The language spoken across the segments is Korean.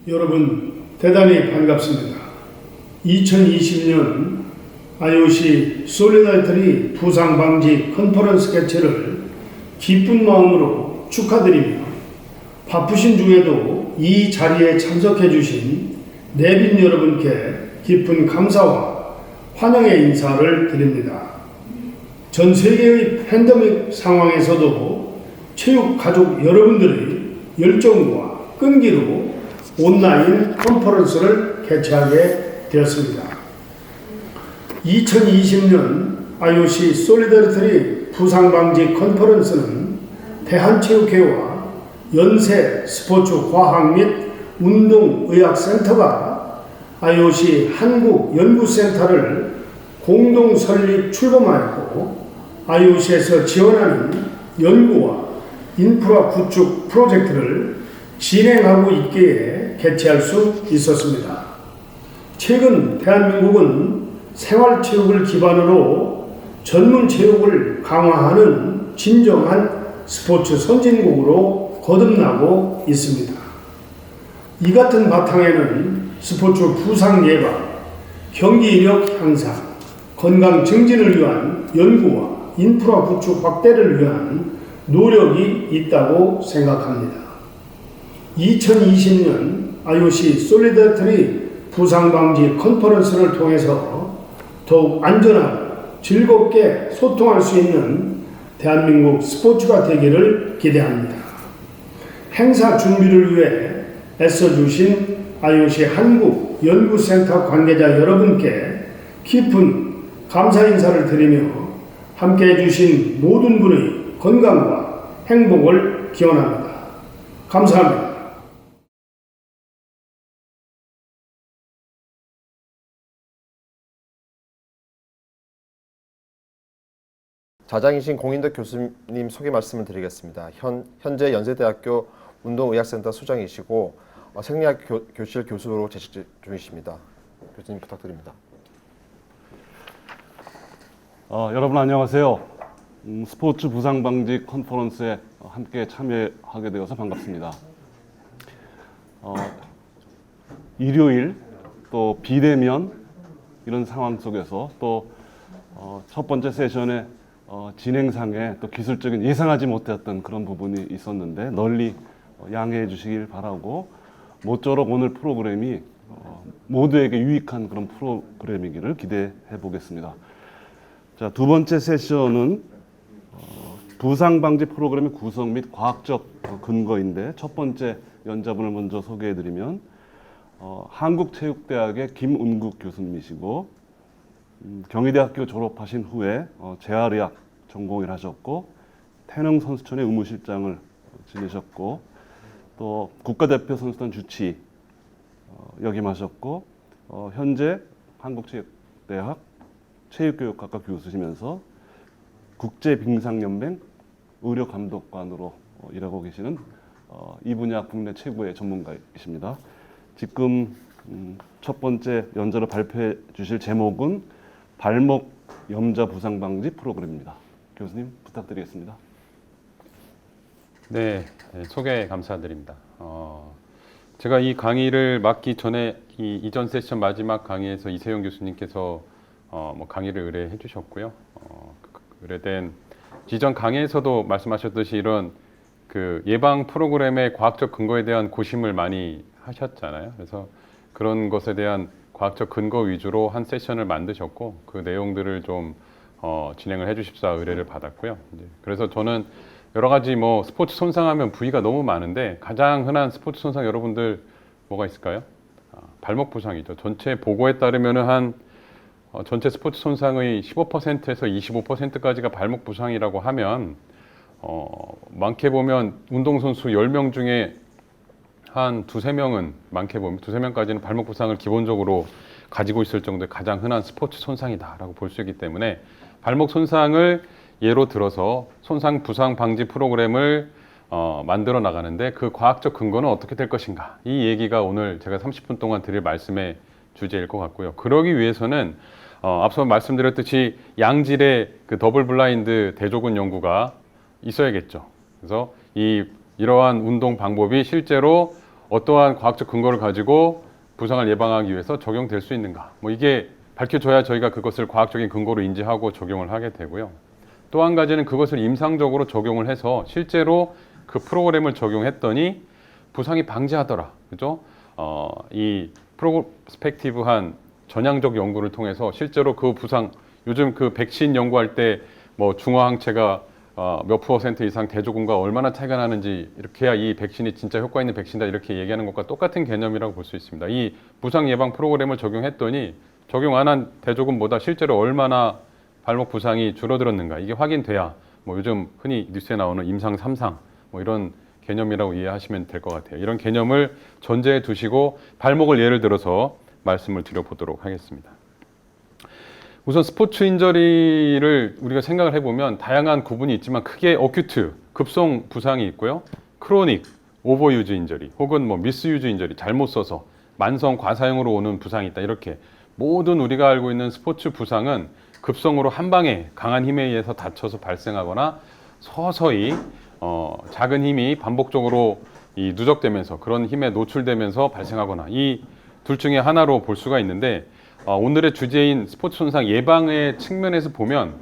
여러분 대단히 반갑습니다. 2020년 IOC 솔리다리티 부상방지 컨퍼런스 개최를 기쁜 마음으로 축하드리며 바쁘신 중에도 이 자리에 참석해 주신 내빈 여러분께 깊은 감사와 환영의 인사를 드립니다. 전 세계의 팬데믹 상황에서도 체육 가족 여러분들의 열정과 끈기로 온라인 컨퍼런스를 개최하게 되었습니다. 2020년 IOC 솔리다리티 부상방지 컨퍼런스는 대한체육회와 연세 스포츠 과학 및 운동의학센터가 IOC 한국연구센터를 공동 설립 출범하였고 IOC에서 지원하는 연구와 인프라 구축 프로젝트를 진행하고 있기에 개최할 수 있었습니다. 최근 대한민국은 생활체육을 기반으로 전문체육을 강화하는 진정한 스포츠 선진국으로 거듭나고 있습니다. 이 같은 바탕에는 스포츠 부상 예방, 경기 이력 향상, 건강 증진을 위한 연구와 인프라 구축 확대를 위한 노력이 있다고 생각합니다. 2020년 IOC 솔리다리티 부상방지 컨퍼런스를 통해서 더욱 안전하고 즐겁게 소통할 수 있는 대한민국 스포츠가 되기를 기대합니다. 행사 준비를 위해 애써주신 IOC 한국연구센터 관계자 여러분께 깊은 감사 인사를 드리며 함께해 주신 모든 분의 건강과 행복을 기원합니다. 감사합니다. 자장이신 공인덕 교수님 소개 말씀을 드리겠습니다. 현재 연세대학교 운동의학센터 소장이시고 생리학 교실 교수로 재직 중이십니다. 교수님 부탁드립니다. 여러분 안녕하세요. 스포츠 부상 방지 컨퍼런스에 함께 참여하게 되어서 반갑습니다. 일요일 또 비대면 이런 상황 속에서 또 첫 번째 세션에 진행상에 또 기술적인 예상하지 못했던 그런 부분이 있었는데 널리 양해해 주시길 바라고 모쪼록 오늘 프로그램이 모두에게 유익한 그런 프로그램이기를 기대해 보겠습니다. 자, 두 번째 세션은 부상 방지 프로그램의 구성 및 과학적 근거인데 첫 번째 연자분을 먼저 소개해 드리면 한국체육대학의 김운국 교수님이시고 경희대학교 졸업하신 후에 재활의학 전공을 하셨고 태릉선수촌의 의무실장을 지내셨고 또 국가대표 선수단 주치 역임하셨고 현재 한국체육대학 체육교육학과 교수시면서 국제빙상연맹 의료감독관으로 일하고 계시는 이 분야 국내 최고의 전문가이십니다. 지금 첫 번째 연자로 발표해 주실 제목은 발목 염좌 부상 방지 프로그램입니다. 교수님 부탁드리겠습니다. 네, 소개 감사드립니다. 제가 이 강의를 맡기 전에 이전 세션 마지막 강의에서 이세용 교수님께서 강의를 의뢰해 주셨고요. 의뢰된 이전 강의에서도 말씀하셨듯이 이런 그 예방 프로그램의 과학적 근거에 대한 고심을 많이 하셨잖아요. 그래서 그런 것에 대한 과학적 근거 위주로 한 세션을 만드셨고 그 내용들을 좀 진행을 해주십사 의뢰를 받았고요. 그래서 저는 여러 가지 스포츠 손상하면 부위가 너무 많은데 가장 흔한 스포츠 손상 여러분들 뭐가 있을까요? 발목 부상이죠. 전체 보고에 따르면은 전체 스포츠 손상의 15%에서 25%까지가 발목 부상이라고 하면 많게 보면 운동선수 10명 중에 한 두세 명은 많게 보면 두세 명까지는 발목 부상을 기본적으로 가지고 있을 정도의 가장 흔한 스포츠 손상이다라고 볼 수 있기 때문에 발목 손상을 예로 들어서 손상 부상 방지 프로그램을 만들어 나가는데 그 과학적 근거는 어떻게 될 것인가, 이 얘기가 오늘 제가 30분 동안 드릴 말씀의 주제일 것 같고요. 그러기 위해서는 앞서 말씀드렸듯이 양질의 그 더블 블라인드 대조군 연구가 있어야겠죠. 그래서 이러한 운동 방법이 실제로 어떠한 과학적 근거를 가지고 부상을 예방하기 위해서 적용될 수 있는가. 뭐 이게 밝혀져야 저희가 그것을 과학적인 근거로 인지하고 적용을 하게 되고요. 또 한 가지는 그것을 임상적으로 적용을 해서 실제로 그 프로그램을 적용했더니 부상이 방지하더라. 그죠? 이 프로스펙티브한 전향적 연구를 통해서 실제로 그 부상, 요즘 그 백신 연구할 때 뭐 중화항체가 몇 % 이상 대조군과 얼마나 차이가 나는지 이렇게 해야 이 백신이 진짜 효과 있는 백신이다 이렇게 얘기하는 것과 똑같은 개념이라고 볼 수 있습니다. 이 부상 예방 프로그램을 적용했더니 적용 안 한 대조군보다 실제로 얼마나 발목 부상이 줄어들었는가 이게 확인돼야 뭐 요즘 흔히 뉴스에 나오는 임상 3상 뭐 이런 개념이라고 이해하시면 될 것 같아요. 이런 개념을 전제해 두시고 발목을 예를 들어서 말씀을 드려보도록 하겠습니다. 우선 스포츠 인저리를 우리가 생각을 해보면 다양한 구분이 있지만 크게 어큐트, 급성 부상이 있고요. 크로닉, 오버유즈 인저리 혹은 뭐 미스유즈 인저리, 잘못 써서 만성 과사용으로 오는 부상이 있다. 이렇게 모든 우리가 알고 있는 스포츠 부상은 급성으로 한 방에 강한 힘에 의해서 다쳐서 발생하거나 서서히 작은 힘이 반복적으로 누적되면서 그런 힘에 노출되면서 발생하거나 이 둘 중에 하나로 볼 수가 있는데 오늘의 주제인 스포츠 손상 예방의 측면에서 보면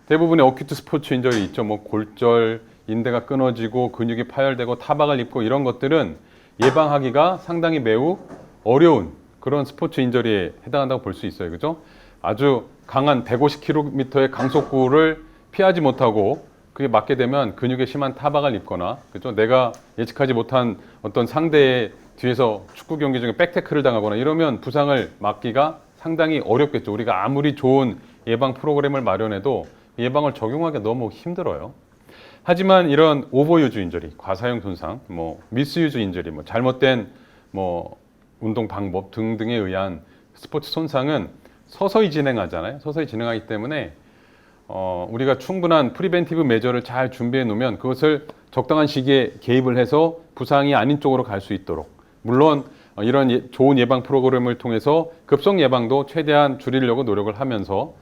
대부분의 어큐트 스포츠 인저리 있죠. 뭐 골절, 인대가 끊어지고 근육이 파열되고 타박을 입고 이런 것들은 예방하기가 상당히 매우 어려운 그런 스포츠 인저리에 해당한다고 볼 수 있어요. 그죠? 아주 강한 150km의 강속구를 피하지 못하고 그게 맞게 되면 근육에 심한 타박을 입거나 그죠? 내가 예측하지 못한 어떤 상대의 뒤에서 축구 경기 중에 백태클을 당하거나 이러면 부상을 막기가 상당히 어렵겠죠. 우리가 아무리 좋은 예방 프로그램을 마련해도 예방을 적용하기가 너무 힘들어요. 하지만 이런 오버유즈 인저리, 과사용 손상, 뭐 미스유즈 인저리, 뭐 잘못된 뭐 운동 방법 등등에 의한 스포츠 손상은 서서히 진행하잖아요. 서서히 진행하기 때문에 우리가 충분한 프리벤티브 메저를 잘 준비해 놓으면 그것을 적당한 시기에 개입을 해서 부상이 아닌 쪽으로 갈 수 있도록 물론 이런 좋은 예방 프로그램을 통해서 급성 예방도 최대한 줄이려고 노력을 하면서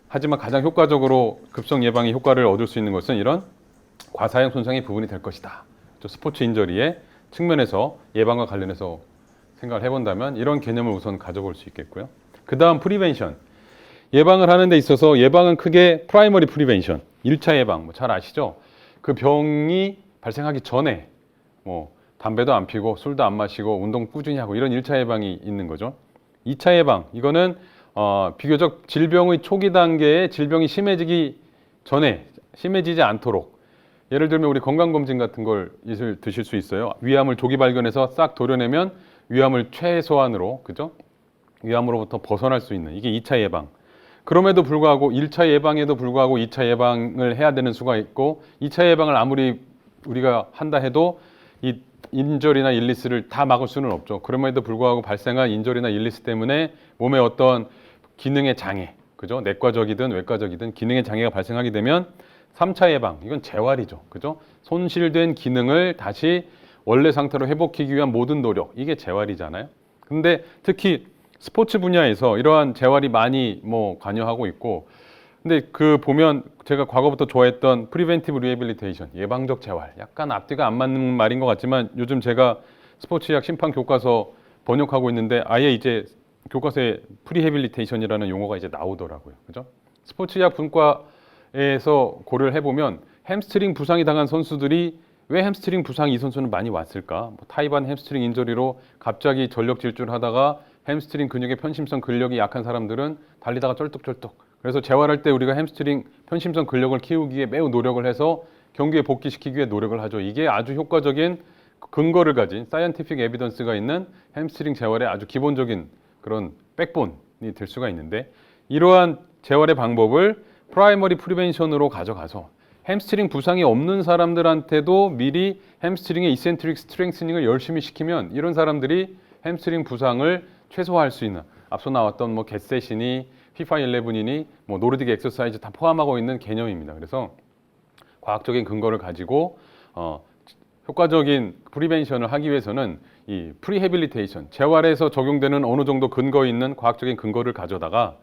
하지만 가장 효과적으로 급성 예방의 효과를 얻을 수 있는 것은 이런 과사용 손상의 부분이 될 것이다. 스포츠 인저리의 측면에서 예방과 관련해서 생각을 해본다면 이런 개념을 우선 가져볼 수 있겠고요. 그 다음 프리벤션. 예방을 하는 데 있어서 예방은 크게 프라이머리 프리벤션, 1차 예방, 뭐 잘 아시죠? 그 병이 발생하기 전에 뭐 담배도 안 피고 술도 안 마시고 운동 꾸준히 하고 이런 1차 예방이 있는 거죠. 2차 예방, 이거는 비교적 질병의 초기 단계에 질병이 심해지기 전에 심해지지 않도록 예를 들면 우리 건강검진 같은 걸 드실 수 있어요. 위암을 조기 발견해서 싹 도려내면 위암을 최소한으로, 그죠? 위암으로부터 벗어날 수 있는 이게 2차 예방. 그럼에도 불구하고 1차 예방에도 불구하고 2차 예방을 해야 되는 수가 있고 2차 예방을 아무리 우리가 한다 해도 이 인저리나 일리스를 다 막을 수는 없죠. 그럼에도 불구하고 발생한 인저리나 일리스 때문에 몸에 어떤 기능의 장애, 그죠? 내과적이든 외과적이든 기능의 장애가 발생하게 되면 3차 예방, 이건 재활이죠. 그죠? 손실된 기능을 다시 원래 상태로 회복하기 위한 모든 노력, 이게 재활이잖아요. 근데 특히 스포츠 분야에서 이러한 재활이 많이 관여하고 있고 근데 그 보면 제가 과거부터 좋아했던 프리벤티브 리해빌리테이션, 예방적 재활, 약간 앞뒤가 안 맞는 말인 것 같지만 요즘 제가 스포츠의학 심판 교과서 번역하고 있는데 아예 이제 교과서에 프리해빌리테이션이라는 용어가 이제 나오더라고요. 그죠? 스포츠의학 분과에서 고려를 해보면 햄스트링 부상이 당한 선수들이 왜 햄스트링 부상이 이 선수는 많이 왔을까? 타이반 햄스트링 인저리로 갑자기 전력 질주를 하다가 햄스트링 근육의 편심성 근력이 약한 사람들은 달리다가 쩔뚝쩔뚝. 그래서 재활할 때 우리가 햄스트링 편심성 근력을 키우기에 매우 노력을 해서 경기에 복귀시키기 위해 노력을 하죠. 이게 아주 효과적인 근거를 가진 사이언티픽 에비던스가 있는 햄스트링 재활의 아주 기본적인 그런 백본이 될 수가 있는데 이러한 재활의 방법을 프라이머리 프리벤션으로 가져가서 햄스트링 부상이 없는 사람들한테도 미리 햄스트링의 이센트릭 스트렝스닝을 열심히 시키면 이런 사람들이 햄스트링 부상을 최소화할 수 있는 앞서 나왔던 겟셋이니 피파 11이니 노르딕 엑서사이즈 다 포함하고 있는 개념입니다. 그래서 과학적인 근거를 가지고 효과적인 프리벤션을 하기 위해서는 이 프리해빌리테이션, 재활에서 적용되는 어느 정도 근거 있는 과학적인 근거를 가져다가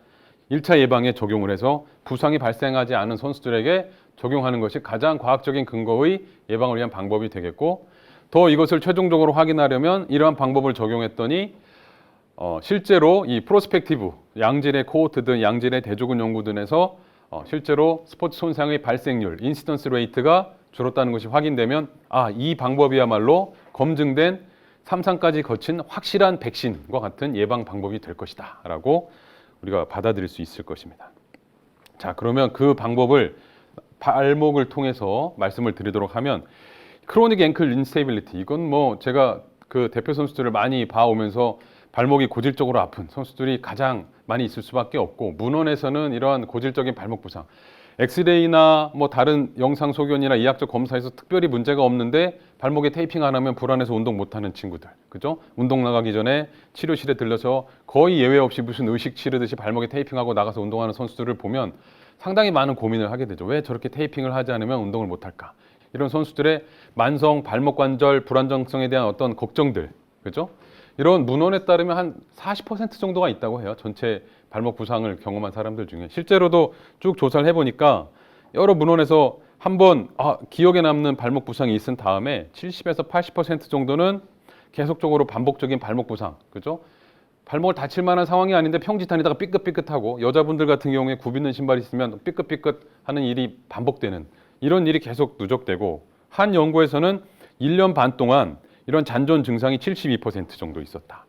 1차 예방에 적용을 해서 부상이 발생하지 않은 선수들에게 적용하는 것이 가장 과학적인 근거의 예방을 위한 방법이 되겠고 더 이것을 최종적으로 확인하려면 이러한 방법을 적용했더니 실제로 이 프로스펙티브 양질의 코호트든 양질의 대조군 연구든에서 실제로 스포츠 손상의 발생률, 인시던스 레이트가 줄었다는 것이 확인되면 이 방법이야말로 검증된 3상까지 거친 확실한 백신과 같은 예방 방법이 될 것이다 라고 우리가 받아들일 수 있을 것입니다. 자, 그러면 그 방법을 발목을 통해서 말씀을 드리도록 하면 크로닉 앵클 인스테이빌리티, 이건 뭐 제가 그 대표 선수들을 많이 봐오면서 발목이 고질적으로 아픈 선수들이 가장 많이 있을 수밖에 없고, 문헌에서는 이러한 고질적인 발목 부상, 엑스레이나 뭐 다른 영상 소견이나 이학적 검사에서 특별히 문제가 없는데 발목에 테이핑 안 하면 불안해서 운동 못하는 친구들, 그죠? 운동 나가기 전에 치료실에 들려서 거의 예외 없이 무슨 의식 치르듯이 발목에 테이핑하고 나가서 운동하는 선수들을 보면 상당히 많은 고민을 하게 되죠. 왜 저렇게 테이핑을 하지 않으면 운동을 못할까? 이런 선수들의 만성 발목 관절 불안정성에 대한 어떤 걱정들, 그죠? 이런 문헌에 따르면 한 40% 정도가 있다고 해요. 전체 발목 부상을 경험한 사람들 중에. 실제로도 쭉 조사를 해보니까 여러 문헌에서 한번 기억에 남는 발목 부상이 있은 다음에 70에서 80% 정도는 계속적으로 반복적인 발목 부상, 그죠? 발목을 다칠 만한 상황이 아닌데 평지 다니다가 삐끗삐끗하고, 여자분들 같은 경우에 굽이는 신발이 있으면 삐끗삐끗하는 일이 반복되는 이런 일이 계속 누적되고, 한 연구에서는 1년 반 동안 이런 잔존 증상이 72% 정도 있었다.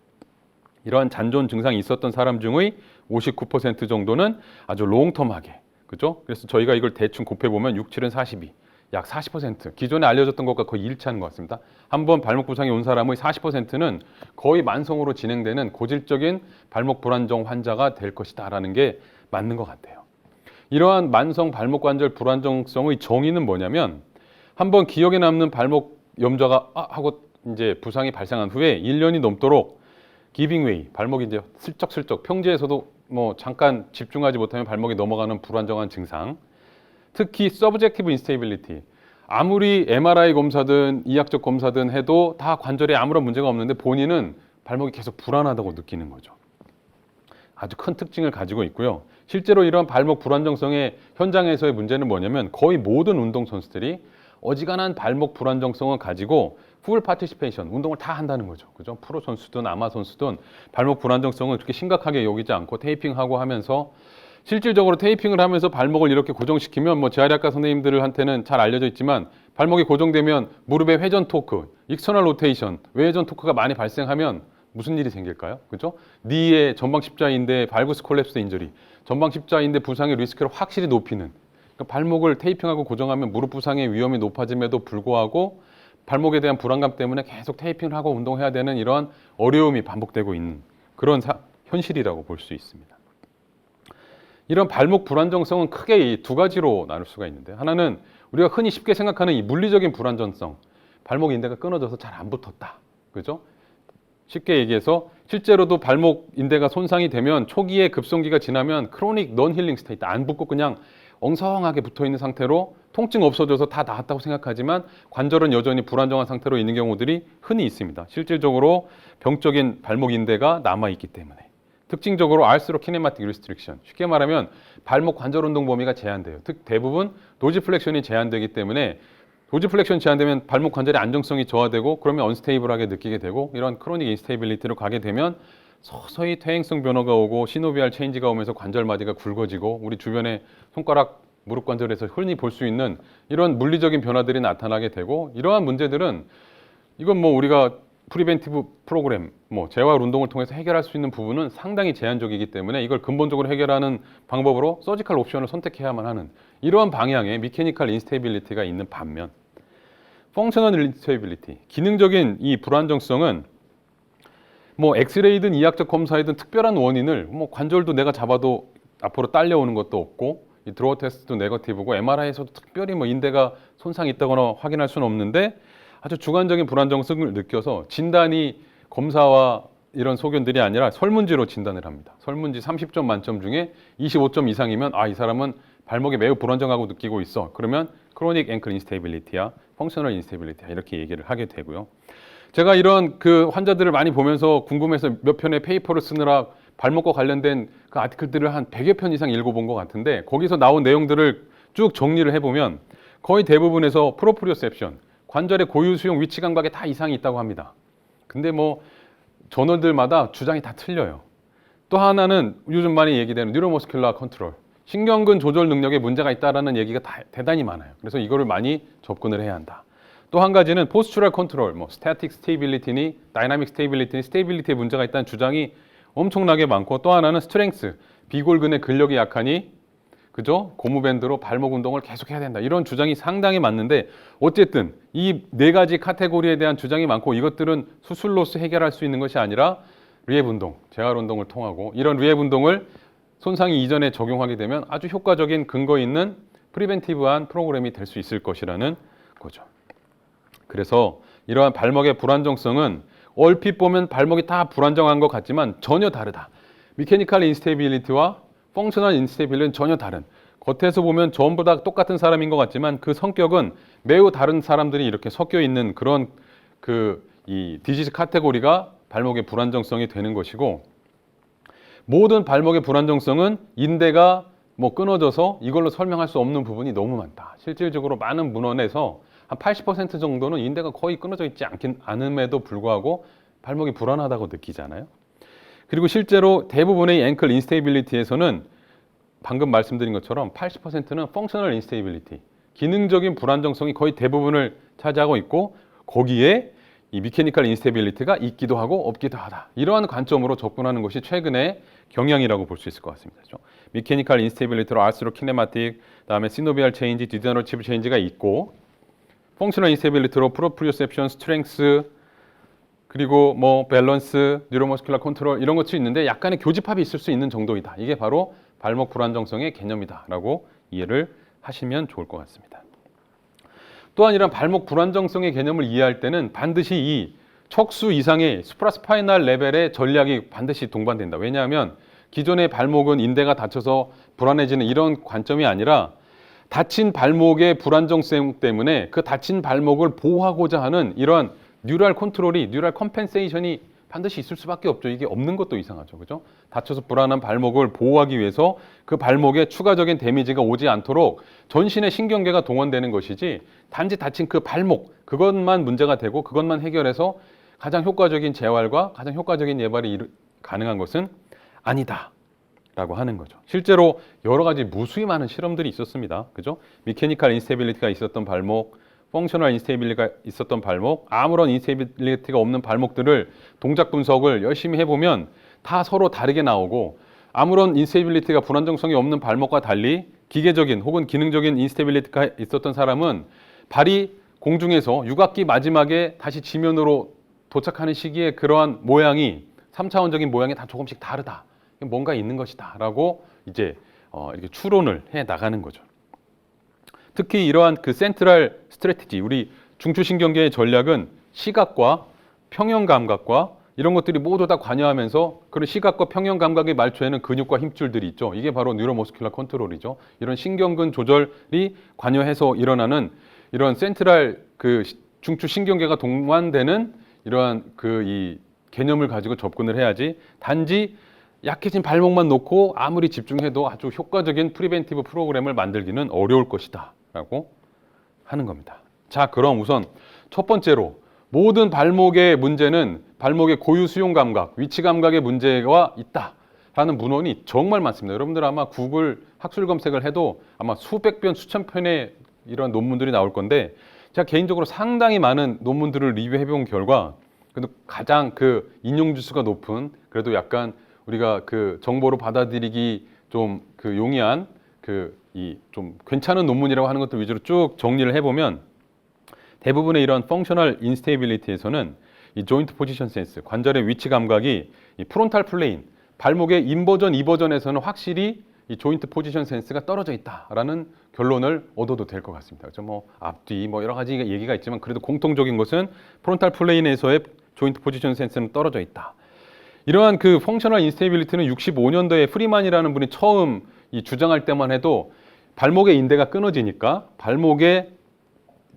이러한 잔존 증상이 있었던 사람 중의 59% 정도는 아주 롱텀하게, 그죠? 그래서 저희가 이걸 대충 곱해보면 6, 7은 42, 약 40%, 기존에 알려졌던 것과 거의 일치하는 것 같습니다. 한번 발목 부상이 온 사람의 40%는 거의 만성으로 진행되는 고질적인 발목 불안정 환자가 될 것이다 라는 게 맞는 것 같아요. 이러한 만성 발목 관절 불안정성의 정의는 뭐냐면, 한번 기억에 남는 발목 염좌가 하고 이제 부상이 발생한 후에 1년이 넘도록 기빙웨이, 발목이 이제 슬쩍슬쩍 평지에서도 뭐 잠깐 집중하지 못하면 발목이 넘어가는 불안정한 증상, 특히 서브젝티브 인스테이빌리티, 아무리 MRI 검사든 이학적 검사든 해도 다 관절에 아무런 문제가 없는데 본인은 발목이 계속 불안하다고 느끼는 거죠. 아주 큰 특징을 가지고 있고요. 실제로 이런 발목 불안정성의 현장에서의 문제는 뭐냐면, 거의 모든 운동선수들이 어지간한 발목 불안정성을 가지고 풀 파티시페이션, 운동을 다 한다는 거죠. 그죠? 프로 선수든 아마 선수든 발목 불안정성을 그렇게 심각하게 여기지 않고 테이핑하고 하면서, 실질적으로 테이핑을 하면서 발목을 이렇게 고정시키면 뭐 재활약과 선생님들한테는 잘 알려져 있지만, 발목이 고정되면 무릎의 회전 토크, 익스터널 로테이션, 외회전 토크가 많이 발생하면 무슨 일이 생길까요? 그죠? 니의 전방 십자인대 발구스 콜랩스 인저리, 전방 십자인대 부상의 리스크를 확실히 높이는, 그러니까 발목을 테이핑하고 고정하면 무릎 부상의 위험이 높아짐에도 불구하고 발목에 대한 불안감 때문에 계속 테이핑을 하고 운동해야 되는 이러한 어려움이 반복되고 있는 그런 현실이라고 볼 수 있습니다. 이런 발목 불안정성은 크게 이 두 가지로 나눌 수가 있는데, 하나는 우리가 흔히 쉽게 생각하는 이 물리적인 불안정성, 발목 인대가 끊어져서 잘 안 붙었다, 그죠? 쉽게 얘기해서 실제로도 발목 인대가 손상이 되면 초기에 급성기가 지나면 크로닉 넌 힐링 스테이트, 안 붙고 그냥 엉성하게 붙어 있는 상태로 통증 없어져서 다 나았다고 생각하지만 관절은 여전히 불안정한 상태로 있는 경우들이 흔히 있습니다. 실질적으로 병적인 발목 인대가 남아있기 때문에. 특징적으로 아르스로키네마틱 리스트릭션, 쉽게 말하면 발목 관절 운동 범위가 제한돼요. 대부분 도지플렉션이 제한되기 때문에, 도지플렉션 제한되면 발목 관절의 안정성이 저하되고, 그러면 언스테이블하게 느끼게 되고, 이런 크로닉 인스테이빌리티로 가게 되면 서서히 퇴행성 변화가 오고 시노비알 체인지가 오면서 관절 마디가 굵어지고, 우리 주변에 손가락, 무릎 관절에서 흔히 볼 수 있는 이런 물리적인 변화들이 나타나게 되고, 이러한 문제들은 이건 뭐 우리가 프리벤티브 프로그램, 뭐 재활 운동을 통해서 해결할 수 있는 부분은 상당히 제한적이기 때문에, 이걸 근본적으로 해결하는 방법으로 서지컬 옵션을 선택해야만 하는 이러한 방향의 미케니컬 인스테이빌리티가 있는 반면, 펑셔널 인스테이빌리티, 기능적인 이 불안정성은 뭐 엑스레이든 이학적 검사이든 특별한 원인을, 뭐 관절도 내가 잡아도 앞으로 딸려오는 것도 없고, 이 드로어 테스트도 네거티브고, MRI에서도 특별히 뭐 인대가 손상이 있다거나 확인할 수는 없는데, 아주 주관적인 불안정성을 느껴서 진단이 검사와 이런 소견들이 아니라 설문지로 진단을 합니다. 설문지 30점 만점 중에 25점 이상이면 이 사람은 발목이 매우 불안정하고 느끼고 있어. 그러면 크로닉 앵클 인스테이빌리티야, 펑셔널 인스테이빌리티야, 이렇게 얘기를 하게 되고요. 제가 이런 그 환자들을 많이 보면서 궁금해서 몇 편의 페이퍼를 쓰느라 발목과 관련된 그 아티클들을 한 100여 편 이상 읽어본 것 같은데, 거기서 나온 내용들을 쭉 정리를 해보면 거의 대부분에서 프로프리오셉션, 관절의 고유 수용 위치 감각에 다 이상이 있다고 합니다. 근데 뭐 저널들마다 주장이 다 틀려요. 또 하나는 요즘 많이 얘기되는 뉴로머스큘러 컨트롤, 신경근 조절 능력에 문제가 있다라는 얘기가 대단히 많아요. 그래서 이거를 많이 접근을 해야 한다. 또 한 가지는 포스추럴 컨트롤, 뭐 스태틱 스테이빌리티니 다이나믹 스테이빌리티니 스테이빌리티에 문제가 있다는 주장이 엄청나게 많고, 또 하나는 스트렝스, 비골근의 근력이 약하니 그죠? 고무밴드로 발목 운동을 계속 해야 된다. 이런 주장이 상당히 맞는데, 어쨌든 이 네 가지 카테고리에 대한 주장이 많고, 이것들은 수술로서 해결할 수 있는 것이 아니라 리헵 운동, 재활 운동을 통하고, 이런 리헵 운동을 손상이 이전에 적용하게 되면 아주 효과적인 근거 있는 프리벤티브한 프로그램이 될 수 있을 것이라는 거죠. 그래서 이러한 발목의 불안정성은 얼핏 보면 발목이 다 불안정한 것 같지만 전혀 다르다. 미케니컬 인스테빌리티와 펑셔널 인스테빌리티는 전혀 다른, 겉에서 보면 전부 다 똑같은 사람인 것 같지만 그 성격은 매우 다른 사람들이 이렇게 섞여 있는 그런 이 디지즈 카테고리가 발목의 불안정성이 되는 것이고, 모든 발목의 불안정성은 인대가 뭐 끊어져서 이걸로 설명할 수 없는 부분이 너무 많다. 실질적으로 많은 문헌에서 한 80% 정도는 인대가 거의 끊어져 있지 않음에도 불구하고 발목이 불안하다고 느끼잖아요. 그리고 실제로 대부분의 앵클 인스테이빌리티에서는 방금 말씀드린 것처럼 80%는 펑셔널 인스테이빌리티, 기능적인 불안정성이 거의 대부분을 차지하고 있고, 거기에 이 미케니컬 인스테빌리티가 있기도 하고 없기도 하다. 이러한 관점으로 접근하는 것이 최근의 경향이라고 볼 수 있을 것 같습니다. 미케니컬 인스테빌리티로 아스로 키네마틱, 그다음에 시노비얼 체인지, 디저너티브 체인지가 있고, 펑셔널 인스테빌리티로 프로프리오셉션, 스트렝스, 그리고 뭐 밸런스, 뉴로머스큘러 컨트롤 이런 것이 있는데 약간의 교집합이 있을 수 있는 정도이다. 이게 바로 발목 불안정성의 개념이다라고 이해를 하시면 좋을 것 같습니다. 또한 이런 발목 불안정성의 개념을 이해할 때는 반드시 이 척수 이상의 수프라스파이널 레벨의 전략이 반드시 동반된다. 왜냐하면 기존의 발목은 인대가 다쳐서 불안해지는 이런 관점이 아니라 다친 발목의 불안정성 때문에 그 다친 발목을 보호하고자 하는 이러한 뉴럴 컨트롤이, 뉴럴 컴펜세이션이 반드시 있을 수밖에 없죠. 이게 없는 것도 이상하죠. 그죠? 다쳐서 불안한 발목을 보호하기 위해서 그 발목에 추가적인 데미지가 오지 않도록 전신의 신경계가 동원되는 것이지, 단지 다친 그 발목, 그것만 문제가 되고 그것만 해결해서 가장 효과적인 재활과 가장 효과적인 예발이 가능한 것은 아니다 라고 하는 거죠. 실제로 여러 가지 무수히 많은 실험들이 있었습니다. 그죠? 미케니컬 인스테빌리티가 있었던 발목, 펑셔널 인스테빌리티가 있었던 발목, 아무런 인스테빌리티가 없는 발목들을 동작 분석을 열심히 해보면 다 서로 다르게 나오고, 아무런 인스테빌리티가 불안정성이 없는 발목과 달리 기계적인 혹은 기능적인 인스테빌리티가 있었던 사람은 발이 공중에서 육각기 마지막에 다시 지면으로 도착하는 시기에 그러한 모양이, 3차원적인 모양이 다 조금씩 다르다. 뭔가 있는 것이다 라고 이제 이렇게 추론을 해 나가는 거죠. 특히 이러한 그 센트럴 스트래티지, 우리 중추신경계의 전략은 시각과 평형 감각과 이런 것들이 모두 다 관여하면서, 그런 시각과 평형 감각의 말초에는 근육과 힘줄들이 있죠. 이게 바로 뉴로머스큘러 컨트롤이죠. 이런 신경근 조절이 관여해서 일어나는 이런 센트럴 그 중추신경계가 동반되는 이러한 이 개념을 가지고 접근을 해야지, 단지 약해진 발목만 놓고 아무리 집중해도 아주 효과적인 프리벤티브 프로그램을 만들기는 어려울 것이다 라고 하는 겁니다. 자, 그럼 우선 첫 번째로, 모든 발목의 문제는 발목의 고유 수용 감각, 위치 감각의 문제가 있다라는 문헌이 정말 많습니다. 여러분들 아마 구글 학술 검색을 해도 아마 수백 편, 수천 편의 이런 논문들이 나올 건데, 제가 개인적으로 상당히 많은 논문들을 리뷰해 본 결과, 그래도 가장 그 인용 주수가 높은, 그래도 약간 우리가 그 정보로 받아들이기 좀 그 용이한 이 좀 괜찮은 논문이라고 하는 것들 위주로 쭉 정리를 해보면, 대부분의 이런 펑셔널 인스테이빌리티에서는 이 조인트 포지션 센스, 관절의 위치 감각이 이 프론탈 플레인, 발목의 인버전, 이버전에서는 확실히 이 조인트 포지션 센스가 떨어져 있다라는 결론을 얻어도 될 것 같습니다. 그래서 뭐 앞뒤 뭐 여러 가지 얘기가 있지만, 그래도 공통적인 것은 프론탈 플레인에서의 조인트 포지션 센스는 떨어져 있다. 이러한 그 펑셔널 인스테이빌리티는 65년도에 프리만이라는 분이 처음 이 주장할 때만 해도 발목의 인대가 끊어지니까 발목에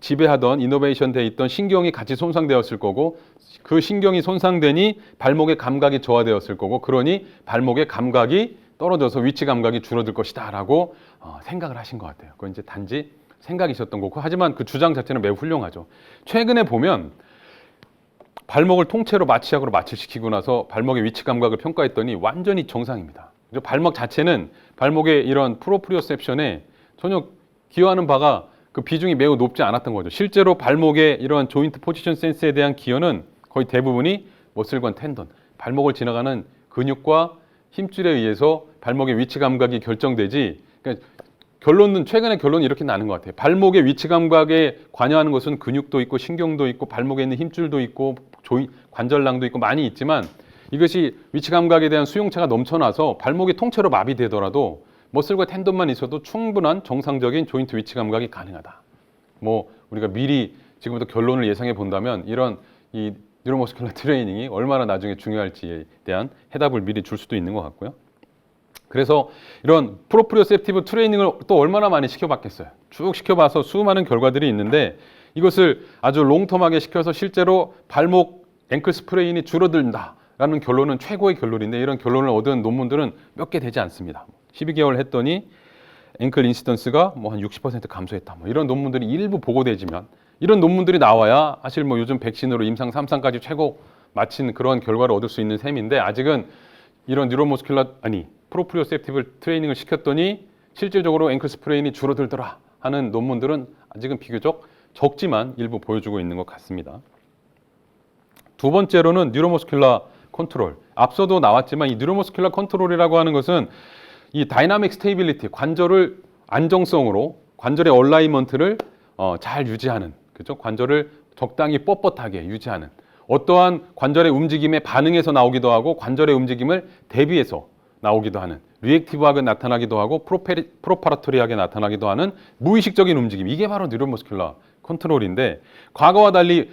지배하던 이노베이션 돼 있던 신경이 같이 손상되었을 거고, 그 신경이 손상되니 발목의 감각이 저하되었을 거고, 그러니 발목의 감각이 떨어져서 위치 감각이 줄어들 것이다 라고 생각을 하신 것 같아요. 그건 이제 단지 생각이셨던 거고, 하지만 그 주장 자체는 매우 훌륭하죠. 최근에 보면 발목을 통째로 마취약으로 마취시키고 나서 발목의 위치 감각을 평가했더니 완전히 정상입니다. 발목 자체는 발목의 이런 프로프리오셉션에 전혀 기여하는 바가 그 비중이 매우 높지 않았던 거죠. 실제로 발목의 이런 조인트 포지션 센스에 대한 기여는 거의 대부분이 머슬관 텐던, 발목을 지나가는 근육과 힘줄에 의해서 발목의 위치 감각이 결정되지. 그러니까 최근에 결론이 이렇게 나는 것 같아요. 발목의 위치 감각에 관여하는 것은 근육도 있고 신경도 있고 발목에 있는 힘줄도 있고 관절낭도 있고 많이 있지만, 이것이 위치 감각에 대한 수용체가 넘쳐나서 발목이 통째로 마비되더라도 머슬과 텐던만 있어도 충분한 정상적인 조인트 위치 감각이 가능하다. 뭐 우리가 미리 지금부터 결론을 예상해 본다면 이런 이 뉴로머스큘러 트레이닝이 얼마나 나중에 중요할지에 대한 해답을 미리 줄 수도 있는 것 같고요. 그래서 이런 프로프리오셉티브 트레이닝을 또 얼마나 많이 시켜봤겠어요. 쭉 시켜봐서 수많은 결과들이 있는데, 이것을 아주 롱텀하게 시켜서 실제로 발목 앵클 스프레인이 줄어든다라는 결론은 최고의 결론인데, 이런 결론을 얻은 논문들은 몇 개 되지 않습니다. 12개월 했더니 앵클 인시던스가 뭐 한 60% 감소했다. 뭐 이런 논문들이 일부 보고되지만, 이런 논문들이 나와야 사실 뭐 요즘 백신으로 임상 3상까지 최고 마친 그런 결과를 얻을 수 있는 셈인데, 아직은 이런 프로프리오셉티브 트레이닝을 시켰더니 실질적으로 앵클 스프레인이 줄어들더라 하는 논문들은 아직은 비교적 적지만 일부 보여주고 있는 것 같습니다. 두 번째로는 뉴로머스큘러 컨트롤. 앞서도 나왔지만 이 뉴로머스큘러 컨트롤이라고 하는 것은 이 다이나믹 스테이빌리티, 관절을 안정성으로, 관절의 얼라이먼트를 잘 유지하는, 그죠? 관절을 적당히 뻣뻣하게 유지하는, 어떠한 관절의 움직임에 반응해서 나오기도 하고 관절의 움직임을 대비해서 나오기도 하는, 리액티브하게 나타나기도 하고 프로파라토리하게 나타나기도 하는 무의식적인 움직임, 이게 바로 뉴로머스큘러 컨트롤인데, 과거와 달리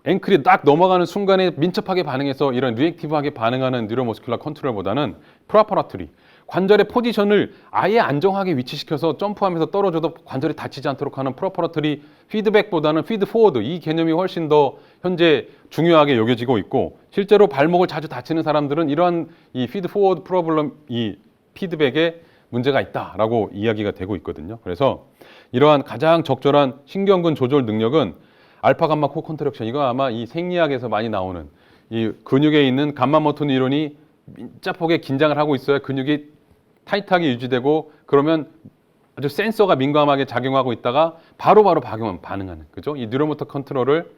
앵클이 딱 넘어가는 순간에 민첩하게 반응해서 이런 리액티브하게 반응하는 뉴로머스큘러 컨트롤보다는 프로파라토리, 관절의 포지션을 아예 안정하게 위치시켜서 점프하면서 떨어져도 관절이 다치지 않도록 하는 프로파라토리 피드백보다는 피드 포워드, 이 개념이 훨씬 더 현재 중요하게 여겨지고 있고, 실제로 발목을 자주 다치는 사람들은 이러한 이 피드 포워드 프로블럼, 이 피드백에 문제가 있다라고 이야기가 되고 있거든요. 그래서 이러한 가장 적절한 신경근 조절 능력은 알파 감마 코 컨트랙션, 이거 아마 이 생리학에서 많이 나오는 이 근육에 있는 감마 모터 뉴런이 민첩하게 긴장을 하고 있어야 근육이 타이트하게 유지되고, 그러면 아주 센서가 민감하게 작용하고 있다가 바로바로 반응하는, 그죠? 이 뉴로모터 컨트롤을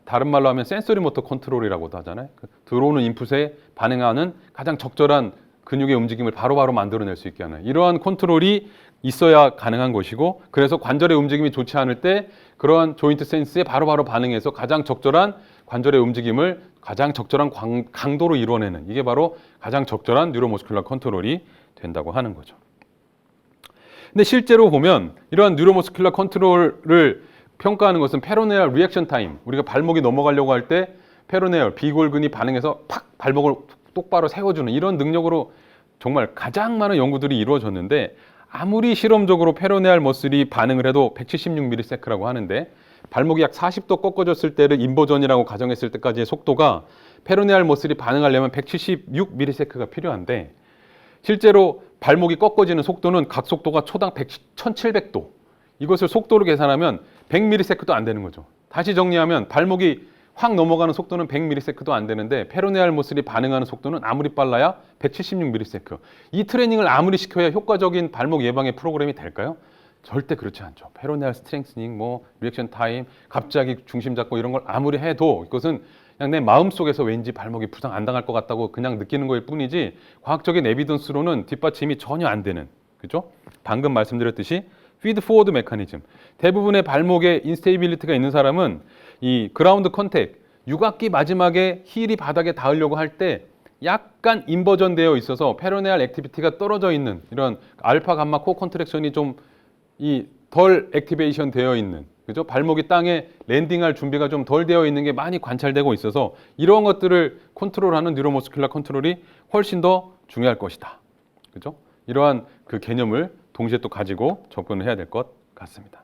다른 말로 하면 센서리 모터 컨트롤이라고도 하잖아요. 들어오는 인풋에 반응하는 가장 적절한 근육의 움직임을 바로바로 만들어낼 수 있게 하는 이러한 컨트롤이 있어야 가능한 것이고, 그래서 관절의 움직임이 좋지 않을 때 그러한 조인트 센스에 바로바로 반응해서 가장 적절한 관절의 움직임을 가장 적절한 강도로 이루어내는, 이게 바로 가장 적절한 뉴로머스큘러 컨트롤이 된다고 하는 거죠. 근데 실제로 보면 이러한 뉴로머스큘러 컨트롤을 평가하는 것은 페로네알 리액션 타임, 우리가 발목이 넘어가려고 할 때 페로네알 비골근이 반응해서 팍 발목을 똑바로 세워주는 이런 능력으로 정말 가장 많은 연구들이 이루어졌는데, 아무리 실험적으로 페로네알 머슬이 반응을 해도 176ms라고 하는데, 발목이 약 40도 꺾어졌을 때를 인버전이라고 가정했을 때까지의 속도가 페로네알 머슬이 반응하려면 176ms가 필요한데, 실제로 발목이 꺾어지는 속도는 각 속도가 초당 1700도, 이것을 속도로 계산하면 100ms도 안 되는 거죠. 다시 정리하면 발목이 확 넘어가는 속도는 100ms도 안 되는데, 페로네알 머슬이 반응하는 속도는 아무리 빨라야 176ms. 이 트레이닝을 아무리 시켜야 효과적인 발목 예방의 프로그램이 될까요? 절대 그렇지 않죠. 페로네알 스트렝스닝, 뭐 리액션 타임, 갑자기 중심 잡고 이런 걸 아무리 해도 이것은 그냥 내 마음속에서 왠지 발목이 부상 안 당할 것 같다고 그냥 느끼는 거일 뿐이지, 과학적인 에비던스로는 뒷받침이 전혀 안 되는, 그죠? 방금 말씀드렸듯이 피드 포워드 메커니즘, 대부분의 발목에 인스테이빌리티가 있는 사람은 이 그라운드 컨택, 육악기 마지막에 힐이 바닥에 닿으려고 할 때 약간 인버전 되어 있어서 페로네알 액티비티가 떨어져 있는, 이런 알파 감마 코 컨트랙션이 좀 이 덜 액티베이션 되어 있는, 그죠? 발목이 땅에 랜딩할 준비가 좀 덜 되어 있는 게 많이 관찰되고 있어서, 이런 것들을 컨트롤하는 뉴로머스큘러 컨트롤이 훨씬 더 중요할 것이다, 그죠? 이러한 그 개념을 동시에 또 가지고 접근을 해야 될 것 같습니다.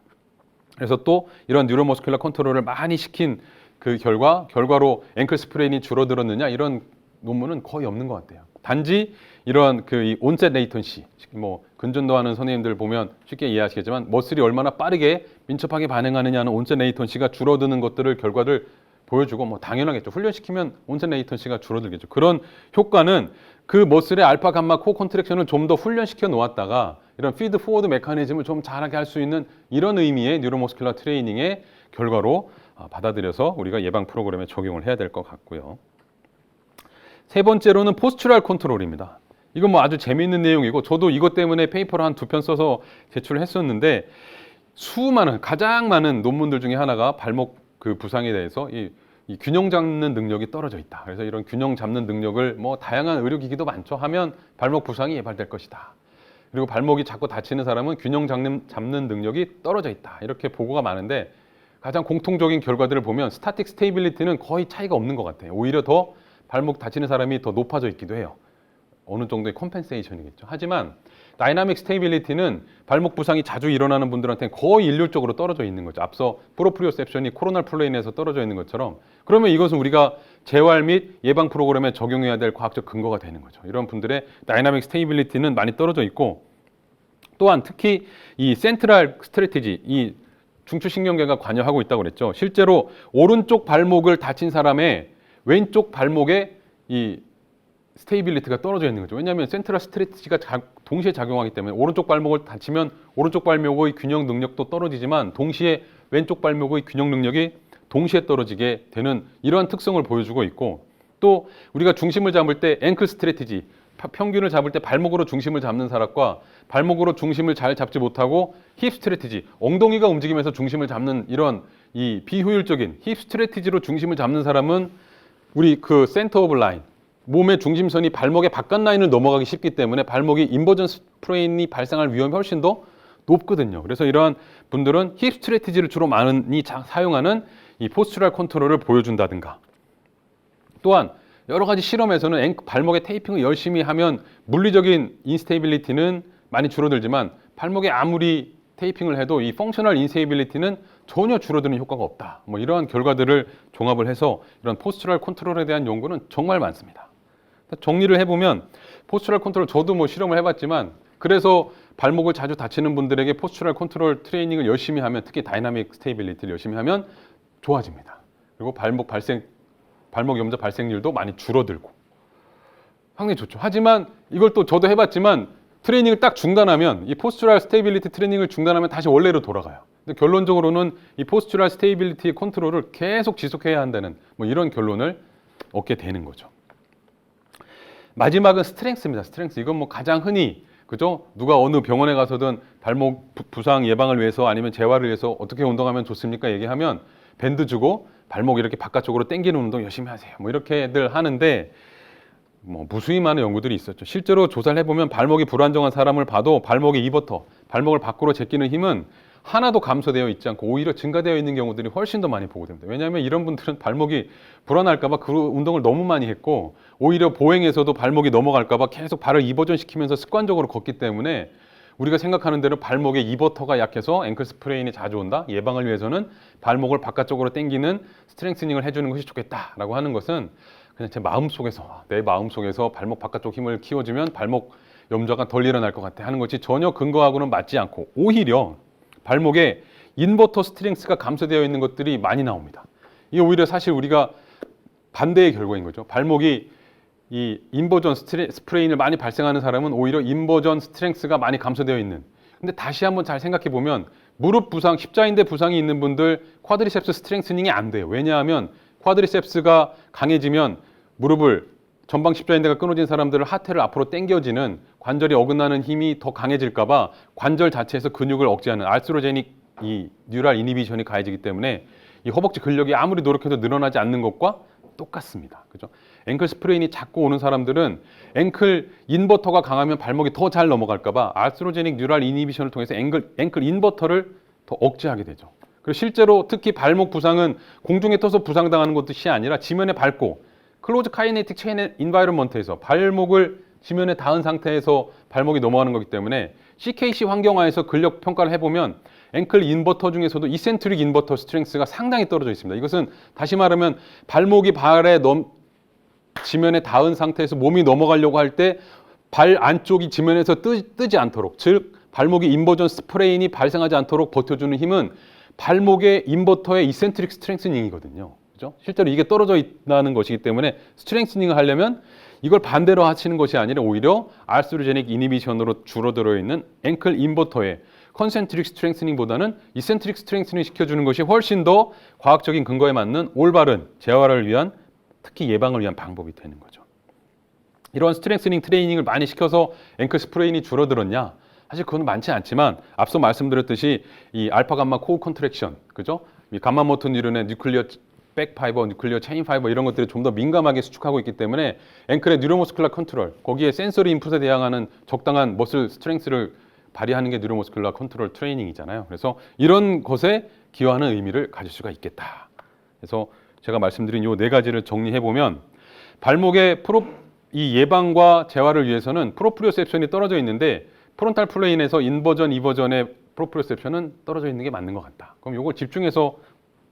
그래서 또 이런 뉴로머스큘러 컨트롤을 많이 시킨 그 결과로 앵클 스프레인이 줄어들었느냐, 이런 논문은 거의 없는 것 같아요. 단지 이런 이 온셋 레이턴시, 뭐 근전도하는 선생님들 보면 쉽게 이해하시겠지만 머슬이 얼마나 빠르게 민첩하게 반응하느냐는 온셋 레이턴시가 줄어드는 것들을 결과를 보여주고 뭐 당연하겠죠. 훈련시키면 온셋 레이턴시가 줄어들겠죠. 그런 효과는 그 머슬의 알파 감마 코어 컨트랙션을 좀 더 훈련시켜 놓았다가 이런 피드 포워드 메커니즘을 좀 잘하게 할 수 있는 이런 의미의 뉴로머스큘러 트레이닝의 결과로 받아들여서 우리가 예방 프로그램에 적용을 해야 될 것 같고요. 세 번째로는 포스추럴 컨트롤입니다. 이건 뭐 아주 재미있는 내용이고 저도 이것 때문에 페이퍼를 한 2편 써서 제출을 했었는데 가장 많은 논문들 중에 하나가 발목 그 부상에 대해서 이 균형 잡는 능력이 떨어져 있다. 그래서 이런 균형 잡는 능력을 뭐 다양한 의료기기도 많죠. 하면 발목 부상이 예발될 것이다. 그리고 발목이 자꾸 다치는 사람은 균형 잡는 능력이 떨어져 있다. 이렇게 보고가 많은데 가장 공통적인 결과들을 보면 스타틱 스테이빌리티는 거의 차이가 없는 것 같아요. 오히려 더 발목 다치는 사람이 더 높아져 있기도 해요. 어느 정도의 컴펜세이션이겠죠. 하지만 다이나믹 스테이빌리티는 발목 부상이 자주 일어나는 분들한테는 거의 일률적으로 떨어져 있는 거죠. 앞서 프로프리오셉션이 코로날 플레인에서 떨어져 있는 것처럼 그러면 이것은 우리가 재활 및 예방 프로그램에 적용해야 될 과학적 근거가 되는 거죠. 이런 분들의 다이나믹 스테이빌리티는 많이 떨어져 있고 또한 특히 이 센트럴 스트래티지, 이 중추신경계가 관여하고 있다고 그랬죠. 실제로 오른쪽 발목을 다친 사람의 왼쪽 발목에 이 스테이빌리티가 떨어져 있는 거죠. 왜냐하면 센트럴 스트레티지가 동시에 작용하기 때문에 오른쪽 발목을 다치면 오른쪽 발목의 균형 능력도 떨어지지만 동시에 왼쪽 발목의 균형 능력이 동시에 떨어지게 되는 이러한 특성을 보여주고 있고 또 우리가 중심을 잡을 때 앵클 스트레티지, 평균을 잡을 때 발목으로 중심을 잡는 사람과 발목으로 중심을 잘 잡지 못하고 힙 스트레티지, 엉덩이가 움직이면서 중심을 잡는 이런 이 비효율적인 힙 스트레티지로 중심을 잡는 사람은 우리 그 센터 오브 라인, 몸의 중심선이 발목의 바깥 라인을 넘어가기 쉽기 때문에 발목이 인버전 스프레인이 발생할 위험이 훨씬 더 높거든요. 그래서 이러한 분들은 힙 스트레티지를 주로 많이 사용하는 이 포스추럴 컨트롤을 보여준다든가 또한 여러 가지 실험에서는 발목에 테이핑을 열심히 하면 물리적인 인스테이빌리티는 많이 줄어들지만 발목에 아무리 테이핑을 해도 이 펑셔널 인스테이빌리티는 전혀 줄어드는 효과가 없다. 뭐 이러한 결과들을 종합을 해서 이런 포스추럴 컨트롤에 대한 연구는 정말 많습니다. 정리를 해보면 포스추럴 컨트롤 저도 뭐 실험을 해봤지만 그래서 발목을 자주 다치는 분들에게 포스추럴 컨트롤 트레이닝을 열심히 하면 특히 다이나믹 스테이빌리티를 열심히 하면 좋아집니다. 그리고 발목 염좌 발생률도 많이 줄어들고 상당히 좋죠. 하지만 이걸 또 저도 해봤지만 트레이닝을 딱 중단하면 이 포스추럴 스테이빌리티 트레이닝을 중단하면 다시 원래로 돌아가요. 근데 결론적으로는 이 포스추럴 스테이빌리티 컨트롤을 계속 지속해야 한다는 뭐 이런 결론을 얻게 되는 거죠. 마지막은 스트렝스입니다. 스트렝스. 이건 뭐 가장 흔히 그죠? 누가 어느 병원에 가서든 발목 부상 예방을 위해서 아니면 재활을 위해서 어떻게 운동하면 좋습니까? 얘기하면 밴드 주고 발목 이렇게 바깥쪽으로 당기는 운동 열심히 하세요. 뭐 이렇게들 하는데 뭐 무수히 많은 연구들이 있었죠. 실제로 조사를 해보면 발목이 불안정한 사람을 봐도 발목의 이버터, 발목을 밖으로 제끼는 힘은 하나도 감소되어 있지 않고 오히려 증가되어 있는 경우들이 훨씬 더 많이 보고됩니다. 왜냐하면 이런 분들은 발목이 불안할까 봐 그 운동을 너무 많이 했고 오히려 보행에서도 발목이 넘어갈까 봐 계속 발을 이버전 시키면서 습관적으로 걷기 때문에 우리가 생각하는 대로 발목의 이버터가 약해서 앵클 스프레인이 자주 온다. 예방을 위해서는 발목을 바깥쪽으로 당기는 스트렝스닝을 해주는 것이 좋겠다라고 하는 것은 그냥 제 마음속에서 내 마음속에서 발목 바깥쪽 힘을 키워주면 발목 염좌가 덜 일어날 것 같아 하는 것이 전혀 근거하고는 맞지 않고 오히려 발목에 인버터 스트렝스가 감소되어 있는 것들이 많이 나옵니다. 이게 오히려 사실 우리가 반대의 결과인 거죠. 발목이 이 인버전 스프레인을 많이 발생하는 사람은 오히려 인버전 스트렝스가 많이 감소되어 있는. 근데 다시 한번 잘 생각해 보면 무릎 부상, 십자인대 부상이 있는 분들 쿼드리셉스 스트렝스닝이 안 돼요. 왜냐하면 쿼드리셉스가 강해지면 무릎을 전방 십자인대가 끊어진 사람들을 하태를 앞으로 당겨지는 관절이 어긋나는 힘이 더 강해질까 봐 관절 자체에서 근육을 억제하는 알스로제닉 이 뉴럴 이니비션이 가해지기 때문에 이 허벅지 근력이 아무리 노력해도 늘어나지 않는 것과 똑같습니다. 그죠? 앵클 스프레인이 자꾸 오는 사람들은 앵클 인버터가 강하면 발목이 더 잘 넘어갈까 봐 알스로제닉 뉴럴 이니비션을 통해서 앵클 인버터를 더 억제하게 되죠. 그리고 실제로 특히 발목 부상은 공중에 떠서 부상당하는 것이 아니라 지면에 밟고 클로즈 카이네틱 체인 인바이런먼트에서 발목을 지면에 닿은 상태에서 발목이 넘어가는 거기 때문에 CKC 환경하에서 근력 평가를 해보면 앵클 인버터 중에서도 이센트릭 인버터 스트렝스가 상당히 떨어져 있습니다. 이것은 다시 말하면 발목이 발에 지면에 닿은 상태에서 몸이 넘어가려고 할 때 발 안쪽이 지면에서 뜨지 않도록, 즉 발목의 인버전 스프레인이 발생하지 않도록 버텨주는 힘은 발목의 인버터의 이센트릭 스트렝스닝이거든요. 그죠? 실제로 이게 떨어져 있다는 것이기 때문에 스트렝스닝을 하려면 이걸 반대로 하시는 것이 아니라 오히려 알스로제닉 이니비션으로 줄어들어 있는 앵클 인버터의 컨센트릭 스트렝스닝보다는 이센트릭 스트렝스닝 시켜주는 것이 훨씬 더 과학적인 근거에 맞는 올바른 재활을 위한, 특히 예방을 위한 방법이 되는 거죠. 이런 스트렝스닝 트레이닝을 많이 시켜서 앵클 스프레인이 줄어들었냐? 사실 그건 많지 않지만 앞서 말씀드렸듯이 이 알파 감마 코어 컨트랙션, 그죠? 이 감마 모터 뉴런의 뉴클리어 백파이버, 뉴클리어 체인 파이버 이런 것들이 좀 더 민감하게 수축하고 있기 때문에 앵클의 뉴로머스큘러 컨트롤, 거기에 센서리 인풋에 대항하는 적당한 머슬 스트렝스를 발휘하는 게 뉴로머스큘러 컨트롤 트레이닝이잖아요. 그래서 이런 것에 기여하는 의미를 가질 수가 있겠다. 그래서 제가 말씀드린 이 네 가지를 정리해 보면 발목의 이 예방과 재활을 위해서는 프로프리오셉션이 떨어져 있는데 프론탈 플레인에서 인버전, 이버전의 프로프리오셉션은 떨어져 있는 게 맞는 것 같다. 그럼 이걸 집중해서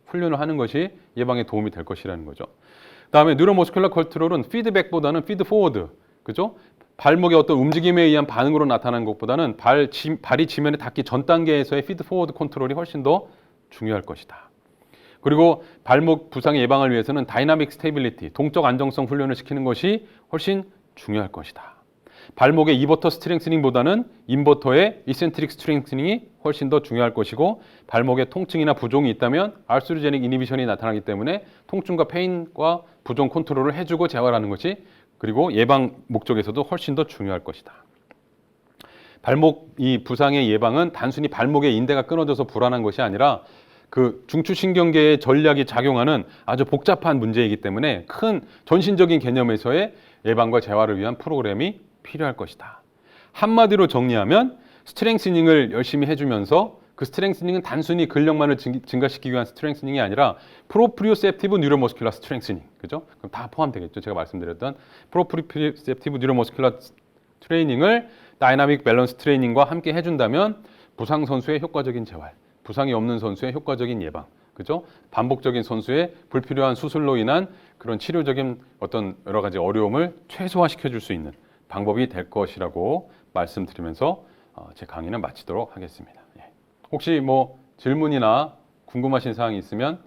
훈련을 하는 것이 예방에 도움이 될 것이라는 거죠. 그다음에 뉴로머스큘러 컨트롤은 피드백보다는 피드 포워드, 그죠? 발목의 어떤 움직임에 의한 반응으로 나타나는 것보다는 발이 지면에 닿기 전 단계에서의 피드 포워드 컨트롤이 훨씬 더 중요할 것이다. 그리고 발목 부상의 예방을 위해서는 다이나믹 스테이빌리티, 동적 안정성 훈련을 시키는 것이 훨씬 중요할 것이다. 발목의 이버터 스트렝스닝보다는 인버터의 이센트릭 스트렝스닝이 훨씬 더 중요할 것이고, 발목에 통증이나 부종이 있다면 알스로제닉 이니비션이 나타나기 때문에 통증과 페인과 부종 컨트롤을 해주고 재활하는 것이, 그리고 예방 목적에서도 훨씬 더 중요할 것이다. 발목 이 부상의 예방은 단순히 발목의 인대가 끊어져서 불안한 것이 아니라 그 중추신경계의 전략이 작용하는 아주 복잡한 문제이기 때문에 큰 전신적인 개념에서의 예방과 재활을 위한 프로그램이 필요할 것이다. 한마디로 정리하면 스트렝스닝을 열심히 해주면서 그 스트렝스닝은 단순히 근력만을 증가시키기 위한 스트렝스닝이 아니라 프로프리오셉티브 뉴로머스큘러 스트렝스닝, 그죠? 그럼 다 포함되겠죠. 제가 말씀드렸던 프로프리오셉티브 뉴로머스큘러 트레이닝을 다이나믹 밸런스 트레이닝과 함께 해준다면 부상 선수의 효과적인 재활, 부상이 없는 선수의 효과적인 예방, 그죠? 반복적인 선수의 불필요한 수술로 인한 그런 치료적인 어떤 여러 가지 어려움을 최소화시켜 줄 수 있는 방법이 될 것이라고 말씀드리면서 제 강의는 마치도록 하겠습니다. 예. 혹시 뭐 질문이나 궁금하신 사항이 있으면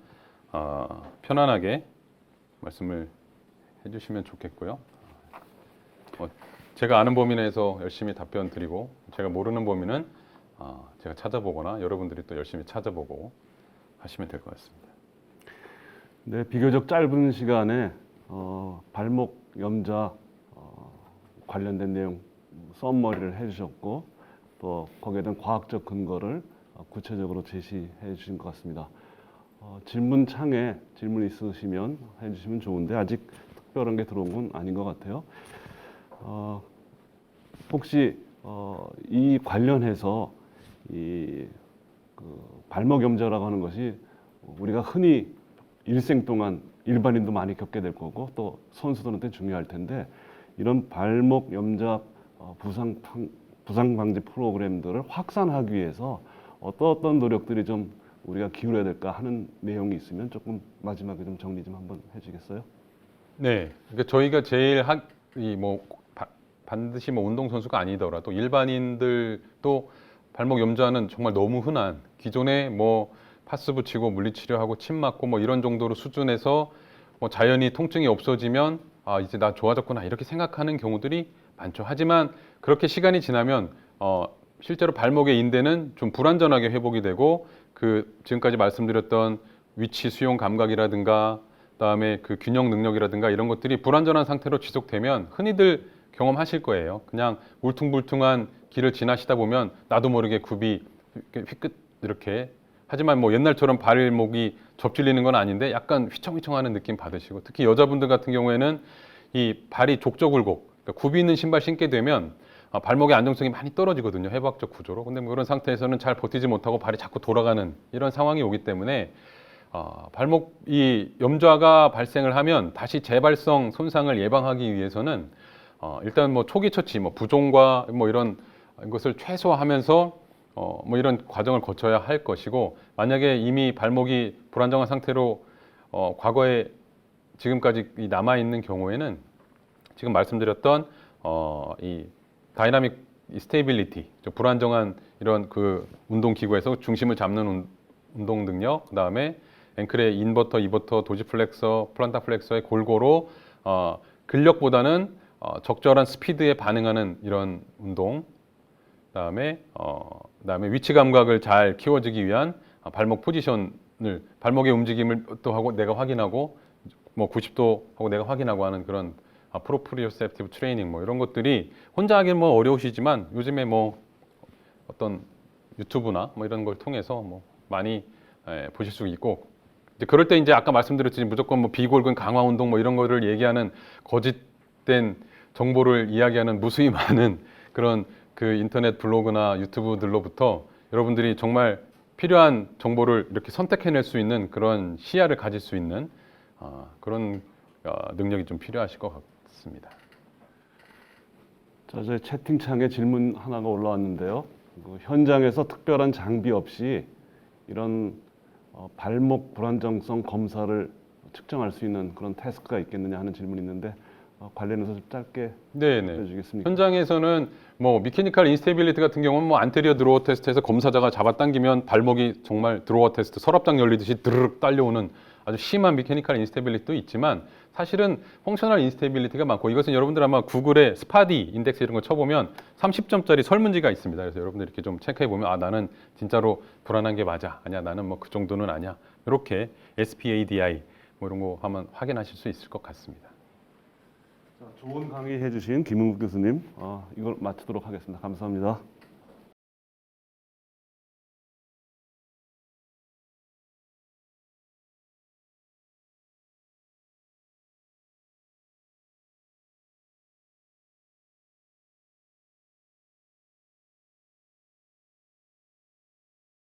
편안하게 말씀을 해주시면 좋겠고요. 제가 아는 범위 내에서 열심히 답변 드리고, 제가 모르는 범위는 제가 찾아보거나 여러분들이 또 열심히 찾아보고 하시면 될 것 같습니다. 네, 비교적 짧은 시간에 발목 염좌 관련된 내용 썸머리를 해주셨고, 또 거기에 대한 과학적 근거를 구체적으로 제시해 주신 것 같습니다. 질문창에 질문 있으시면 해주시면 좋은데 아직 특별한 게 들어온 건 아닌 것 같아요. 혹시 이 관련해서 이 발목 염좌라고 하는 것이 우리가 흔히 일생 동안 일반인도 많이 겪게 될 거고 또 선수들한테 중요할 텐데, 이런 발목 염좌 부상 방지 프로그램들을 확산하기 위해서 어떤 노력들이 좀 우리가 기울여야 될까 하는 내용이 있으면 조금 마지막에 좀 정리 좀 한번 해주겠어요? 네, 그러니까 저희가 제일 반드시 뭐 운동 선수가 아니더라도 일반인들도 발목 염좌는 정말 너무 흔한, 기존에 뭐 파스 붙이고 물리치료하고 침 맞고 뭐 이런 정도로 수준에서 뭐 자연히 통증이 없어지면 이제 나 좋아졌구나 이렇게 생각하는 경우들이 많죠. 하지만 그렇게 시간이 지나면 실제로 발목의 인대는 좀 불완전하게 회복이 되고, 그 지금까지 말씀드렸던 위치 수용 감각이라든가 그다음에 그 균형 능력이라든가 이런 것들이 불완전한 상태로 지속되면 흔히들 경험하실 거예요. 그냥 울퉁불퉁한 길을 지나시다 보면 나도 모르게 굽이 휘끗 이렇게, 하지만 뭐 옛날처럼 발목이 접질리는 건 아닌데 약간 휘청휘청하는 느낌 받으시고, 특히 여자분들 같은 경우에는 이 발이 족저굴곡, 그러니까 굽이 있는 신발 신게 되면 발목의 안정성이 많이 떨어지거든요, 해부학적 구조로. 근데 뭐 그런 상태에서는 잘 버티지 못하고 발이 자꾸 돌아가는 이런 상황이 오기 때문에 발목 이 염좌가 발생을 하면 다시 재발성 손상을 예방하기 위해서는 일단 뭐 초기 처치, 뭐 부종과 뭐 이런 것을 최소화하면서 뭐 이런 과정을 거쳐야 할 것이고, 만약에 이미 발목이 불안정한 상태로 과거에 지금까지 남아 있는 경우에는 지금 말씀드렸던 이 다이나믹 스테이빌리티, 불안정한 이런 그 운동 기구에서 중심을 잡는 운동 능력, 그다음에 앵클의 인버터, 이버터, 도지플렉서, 플란타 플렉서의 골고루 근력보다는 적절한 스피드에 반응하는 이런 운동, 그다음에 위치 감각을 잘 키워주기 위한 발목 포지션을 발목의 움직임을 또 하고 내가 확인하고 뭐 90도 하고 내가 확인하고 하는 그런 프로프리오셉티브 트레이닝 뭐 이런 것들이 혼자 하기는 뭐 어려우시지만 요즘에 뭐 어떤 유튜브나 뭐 이런 걸 통해서 뭐 많이 보실 수 있고 이제 그럴 때 이제 아까 말씀드렸듯이 무조건 뭐 비골근 강화 운동 뭐 이런 거를 얘기하는 거짓된 정보를 이야기하는 무수히 많은 그런 그 인터넷 블로그나 유튜브들로부터 여러분들이 정말 필요한 정보를 이렇게 선택해낼 수 있는 그런 시야를 가질 수 있는 그런 능력이 좀 필요하실 것 같습니다. 자, 저희 채팅창에 질문 하나가 올라왔는데요. 그 현장에서 특별한 장비 없이 이런 발목 불안정성 검사를 측정할 수 있는 그런 테스트가 있겠느냐 하는 질문이 있는데 관련해서 좀 짧게 네네. 알려주겠습니까? 현장에서는 뭐 미케니컬 인스테빌리티 같은 경우는 뭐 안테리어 드로어 테스트에서 검사자가 잡아당기면 발목이 정말 드로어 테스트 서랍장 열리듯이 드르륵 딸려오는 아주 심한 미케니컬 인스테빌리티도 있지만 사실은 펑셔널 인스테빌리티가 많고 이것은 여러분들 아마 구글에 스파디 인덱스 이런 거 쳐보면 30점짜리 설문지가 있습니다. 그래서 여러분들 이렇게 좀 체크해 보면 아 나는 진짜로 불안한 게 맞아. 아니야 나는 뭐 그 정도는 아니야. 이렇게 SPADI 뭐 이런 거 하면 확인하실 수 있을 것 같습니다. 자, 좋은 강의 해주신 김은국 교수님, 이걸 마치도록 하겠습니다. 감사합니다.